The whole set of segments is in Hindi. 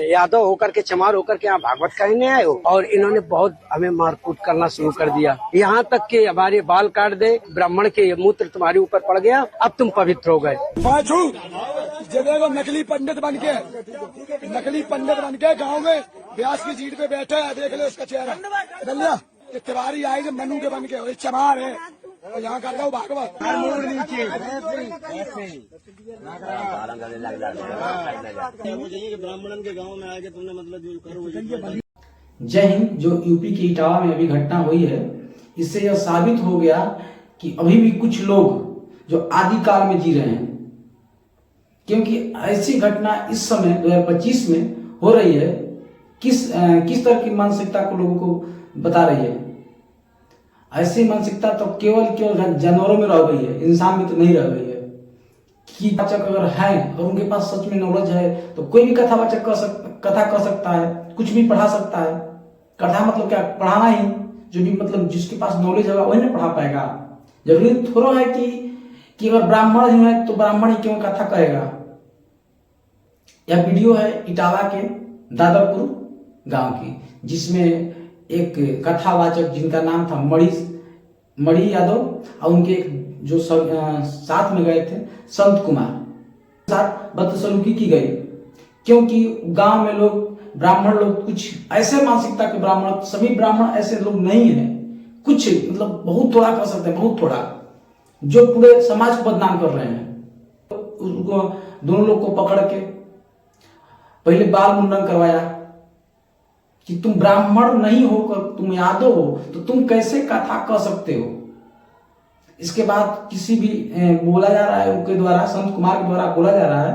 यादव होकर के चमार होकर के यहाँ भागवत कहने आए हो और इन्होंने बहुत हमें मारकूट करना शुरू कर दिया। यहाँ तक कि हमारे बाल काट दे, ब्राह्मण के मूत्र तुम्हारे ऊपर पड़ गया, अब तुम पवित्र हो गए। जब नकली पंडित बन के गाँव में व्यास की सीट पे बैठे है, देख ले उसका चेहरा दलिया तिवारी आए जो मनु के बन के चमार है और यहाँ कर रहा हूँ भागवत ब्राह्मणन के गांव में आके तुमने मतलब जो करो। जय हिंद। जो यूपी के इटावा में अभी घटना हुई है, इससे यह साबित हो गया कि अभी भी कुछ लोग जो आदिकाल में जी रहे हैं, क्योंकि ऐसी घटना इस समय 2025 में हो रही है। किस तरह की मानसिकता को लोगों को बता रही है। ऐसी मानसिकता तो केवल जानवरों में रह गई है, इंसान में तो नहीं रह गई है। कि वाचक अगर है और उनके पास सच में नॉलेज है तो कोई भी कथावाचक कथा कर सकता है, कुछ भी पढ़ा सकता है। कथा मतलब क्या, पढ़ाना ही। जो भी मतलब जिसके पास नॉलेज होगा वही ना पढ़ा पाएगा। जरूरी थोड़ा है कि अगर ब्राह्मण ही है तो ब्राह्मण ही क्यों कथा कहेगा। यह वीडियो है इटावा के दादरपुर गांव की, जिसमें एक कथावाचक जिनका नाम था मणि यादव और उनके जो साथ में गए थे संत कुमार, साथ बदसलूकी की गई। क्योंकि गांव में लोग ब्राह्मण लोग कुछ ऐसे मानसिकता के ब्राह्मण, सभी ब्राह्मण ऐसे लोग नहीं है, कुछ मतलब बहुत थोड़ा कर सकते हैं, बहुत थोड़ा, जो पूरे समाज को बदनाम कर रहे हैं। उसको दोनों लोग को पकड़ के पहले बाल मुंडन करवाया कि तुम ब्राह्मण नहीं होकर तुम यादव हो तो तुम कैसे कथा कर सकते हो। इसके बाद किसी भी बोला जा रहा है उनके द्वारा, संत कुमार के द्वारा बोला जा रहा है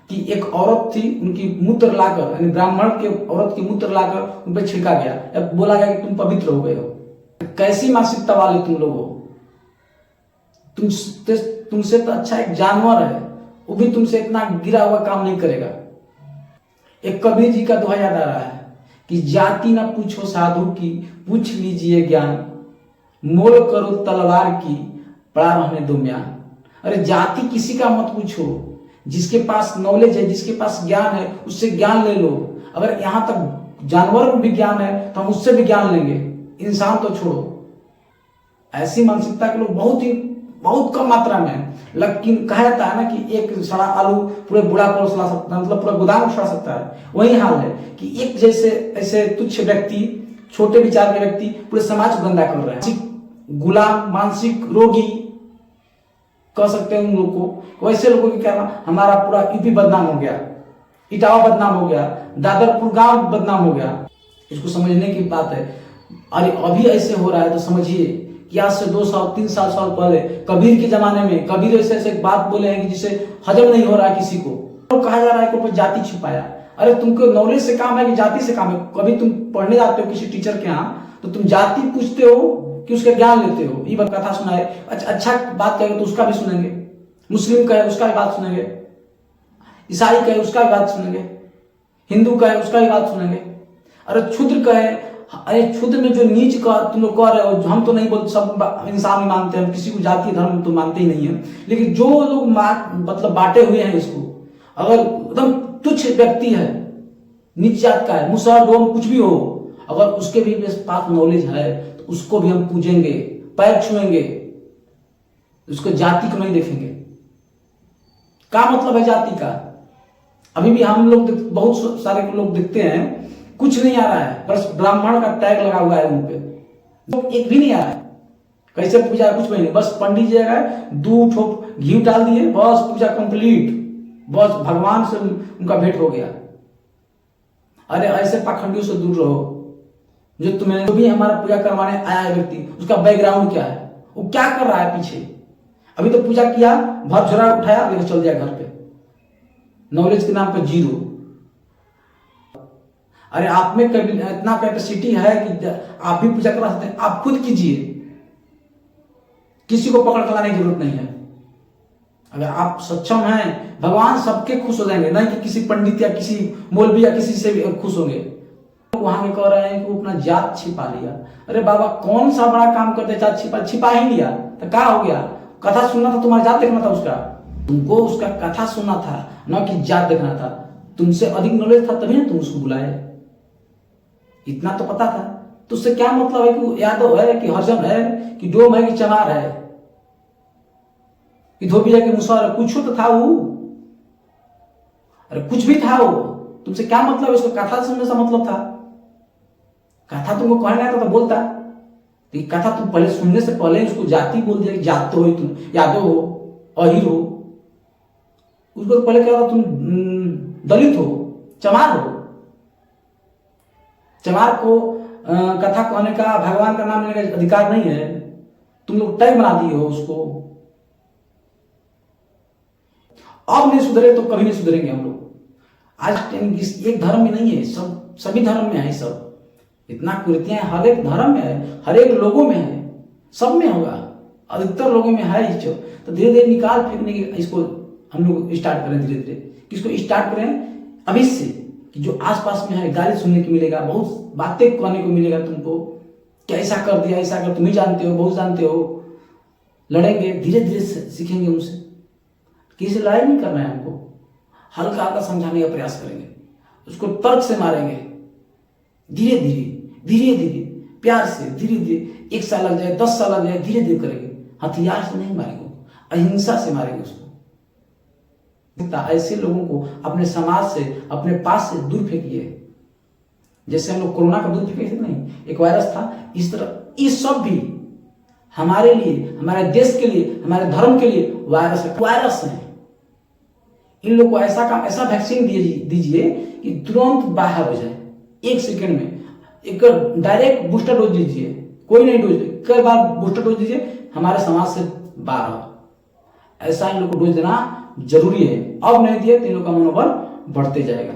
कि एक औरत थी, उनकी मूत्र लाकर, यानी ब्राह्मण के औरत की मूत्र लाकर उन पर छिड़का गया। अब बोला गया कि तुम पवित्र हो गए हो। कैसी मानसिकता वाले तुम लोग हो। तुमसे तो अच्छा एक जानवर है, वो भी तुमसे इतना गिरा हुआ काम नहीं करेगा। एक कबीर जी का दोहा याद आ रहा है कि जाति न पूछो साधु की, पूछ लीजिए ज्ञान, मोल करो तलवार की, पड़ा रहने दो म्यान। अरे जाति किसी का मत पूछो, जिसके पास नॉलेज है, जिसके पास ज्ञान है, उससे ज्ञान ले लो। अगर यहाँ तक जानवर में भी ज्ञान है तो हम उससे भी ज्ञान लेंगे, इंसान तो छोड़ो। ऐसी मानसिकता के लोग बहुत कम मात्रा में है। लेकिन कहा जाता है ना कि एक सड़ा आलू पूरे बुढ़ा को सड़ा सकता है, मतलब पूरा गोदाम को सड़ा सकता है। वही हाल है कि एक जैसे ऐसे तुच्छ व्यक्ति, छोटे विचार के व्यक्ति पूरे समाज को गंदा कर रहे हैं। गुलाम, मानसिक रोगी कह सकते हैं उन लोगों को। वैसे लोगों की कहना, हमारा पूरा यूपी बदनाम हो गया, इटावा बदनाम हो गया, दादरपुर गांव बदनाम हो गया। इसको समझने की बात है। अरे अभी ऐसे हो रहा है तो समझिए कि आज से 2-3 साल पहले कबीर के जमाने में कबीर ऐसे बात बोले हैं कि जिसे हजम नहीं हो रहा है किसी को। तो कहा जा रहा है कि जाति छिपाया। अरे तुमको नॉलेज से काम है कि जाति से काम है। कभी तुम पढ़ने जाते हो किसी टीचर के यहाँ तो तुम जाति पूछते हो कि उसका ज्ञान लेते हो। ये बात कथा सुनाए, अच्छा बात कहेगा तो उसका भी सुनेंगे, मुस्लिम कहे उसका भी बात सुनेंगे, ईसाई कहे उसका भी बात सुनेंगे, हिंदू कहे उसका भी बात सुनेंगे। अरे क्षुद्र कहे, अरे क्षुद्र में जो नीच का तुम लोग कह रहे हो, हम तो नहीं बोलते, सब इंसान ही मानते हैं, किसी को जाति धर्म तो मानते ही नहीं है। लेकिन जो लोग मतलब बांटे हुए हैं इसको, अगर एकदम तुच्छ व्यक्ति है, नीच जात का है, मुसहर डोम कुछ भी हो, अगर उसके भी पास नॉलेज है तो उसको भी हम पूजेंगे, पैर छुएंगे, उसको जाति को नहीं देखेंगे। क्या मतलब है जाति का। अभी भी हम लोग बहुत सारे लोग देखते हैं कुछ नहीं आ रहा है, बस ब्राह्मण का टैग लगा हुआ है उन पे, तो एक भी नहीं आ रहा है। कैसे पूजा, कुछ भी नहीं, बस पंडित जी गए, 2 ठोप घी डाल दिए, बस पूजा कंप्लीट, बस भगवान से उनका भेंट हो गया। अरे ऐसे पाखंडियों से दूर रहो। जो भी हमारा पूजा करवाने आया है व्यक्ति, उसका बैकग्राउंड क्या है, वो क्या कर रहा है पीछे। अभी तो पूजा किया, भर झोरा उठाया, लेकर चल दिया घर पे, नॉलेज के नाम पे 0। अरे आप में इतना कैपेसिटी है कि आप भी पूजा करा सकते हैं, आप खुद कीजिए, किसी को पकड़ कर लाने की जरूरत नहीं है। अगर आप सक्षम हैं, भगवान सबके खुश हो जाएंगे, नहीं कि किसी पंडित या किसी मौलवी या किसी से भी खुश होंगे। वहां के कह रहे हैं कि वो अपना जात छिपा लिया। अरे बाबा कौन सा बड़ा काम करते, जात छिपा ही लिया तो क्या हो गया। कथा सुनना था, तुम्हारा जात देखना था, उसका तुमको उसका कथा सुनना था, न कि जात देखना था। तुमसे अधिक नॉलेज था तभी ना तुम उसको बुलाए, इतना तो पता था। तो उससे क्या मतलब है कि यादव है कि हरजन है कि डोम है कि चमार है कि धोबिया के मुसहर है, कुछ तो था वो, अरे कुछ भी था वो। तुमसे क्या मतलब, इसको कथा सुनने से मतलब था? कथा तुमको कहने आता तो बोलता, तो कथा तुम पहले सुनने से पहले उसको जाति बोल दिया कि जात तो हो तुम, यादव हो, अहिर हो। उसको तो पहले क्या था, तुम दलित हो, चमार हो। चमार को कथा कहने का, भगवान का नाम लेने का अधिकार नहीं है। तुम लोग टैग बना दिए हो उसको। अब नहीं सुधरे तो कभी नहीं सुधरेंगे हम लोग। आज एक धर्म में नहीं है, सब सभी धर्म में है। सब इतना कुरीतियां हर एक धर्म में है, हर एक लोगों में है, सब में होगा, अधिकतर लोगों में है। तो धीरे धीरे निकाल फेंकने की इसको हम लोग स्टार्ट करें, धीरे धीरे किसको स्टार्ट करें अभी से, कि जो आसपास में है गाली सुनने को मिलेगा, बहुत बातें कहने को मिलेगा तुमको कि ऐसा कर दिया, ऐसा कर, तुम ही जानते हो, बहुत जानते हो। लड़ेंगे, धीरे धीरे सीखेंगे उनसे। किसी से लड़ाई नहीं करना है हमको, हल्का हल्का समझाने का प्रयास करेंगे, उसको तर्क से मारेंगे, धीरे धीरे धीरे धीरे प्यार से, धीरे धीरे 1 साल लग जाए, 10 साल लग जाए, धीरे धीरे करेंगे। हथियार से नहीं मारेंगे, अहिंसा से मारेंगे उसको। ऐसे लोगों को अपने समाज से, अपने पास से दूर फेंकिए। जैसे हम लोग कोरोना का दूर फेंके थे, नहीं, एक वायरस था, इस तरह ये सब भी हमारे लिए, हमारे देश के लिए, हमारे धर्म के लिए वायरस है। इन लोग को ऐसा काम, ऐसा वैक्सीन दीजिए कि तुरंत बाहर हो जाए, 1 सेकंड में। एक डायरेक्ट बूस्टर डोज दीजिए, कोई नहीं डोज, कई बार बूस्टर डोज दीजिए, हमारे समाज से बाहर हो। ऐसा इन लोग को डोज देना जरूरी है। अब नहीं दिए तो इन लोग का मनोबल बढ़ते जाएगा।